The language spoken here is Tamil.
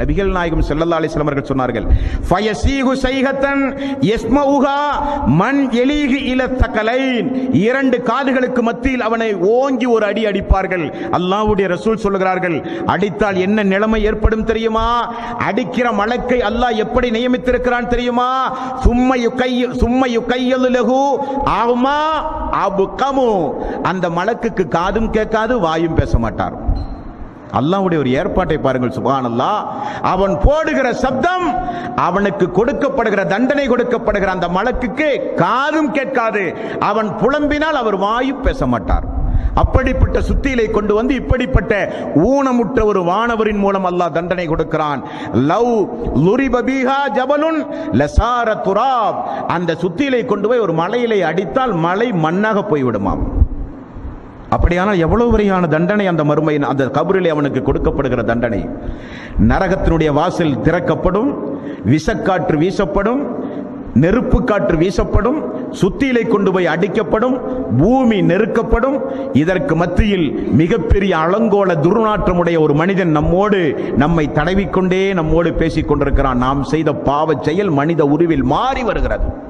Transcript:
நபிகள் நாயகம் ஸல்லல்லாஹு அலைஹி வஸல்லம் அவர்கள் சொன்னார்கள், ஃபயஸீஹு ஸைஹத்தன் யஸ்மஉஹா மன் யலீஹி இல தகலைன், இரண்டு காதுகளுக்கு மத்தியில் அவனை ஓங்கி ஒரு அடி அடிப்பார்கள். அல்லாஹ்வுடைய ரசூல் சொல்லுகிறார்கள், அடித்தால் என்ன நிலைமை ஏற்படும் தெரியுமா? அடிக்கிற மலக்கை அல்லாஹ் எப்படி நியமித்திருக்கிறான் தெரியுமா? சும்ம யுகையலு லஹு ஆமா அப்கமு, அந்த மலக்குக்கு காதும் கேட்காது, வாயும் பேச மாட்டார். அல்லாஹ்வுடைய ஒரு ஏற்பாட்டை பாருங்கள், சுப்ஹானல்லாஹ். அவன் போடுகிற சப்தம், அவனுக்கு கொடுக்கப்படுகிற தண்டனை, கொடுக்கப்படுகிற அந்த மலக்குக்கு காதும் கேட்காது. அவன் புலம்பினால் அவர் வாயும் பேச மாட்டார். அப்படிப்பட்ட சுத்தியிலை கொண்டு வந்து இப்படிப்பட்ட ஊனமுற்ற ஒரு வானவரின் மூலம் அல்லாஹ் தண்டனை கொடுக்கிறான். லவ் லுரிப பிஹா ஜபலுன் லசார துராப், அந்த சுத்தியிலை கொண்டு போய் ஒரு மலையிலே அடித்தால் மலை மண்ணாக போய்விடுமாம். அப்படியானால் எவ்வளவு வரையான தண்டனை அந்த மறுமையின் அந்த கபரிலே அவனுக்கு கொடுக்கப்படுகிற தண்டனை. நரகத்தினுடைய வாசல் திறக்கப்படும், விஷக்காற்று வீசப்படும், நெருப்பு காற்று வீசப்படும், சுத்தியிலை கொண்டு போய் அடிக்கப்படும், பூமி நெருக்கப்படும். இதற்கு மத்தியில் மிகப்பெரிய அலங்கோல துர்நாற்றமுடைய ஒரு மனிதன் நம்மை தடவிக்கொண்டே நம்மோடு பேசிக் கொண்டிருக்கிறான். நாம் செய்த பாவ செயல் மனித உருவில் மாறி வருகிறது.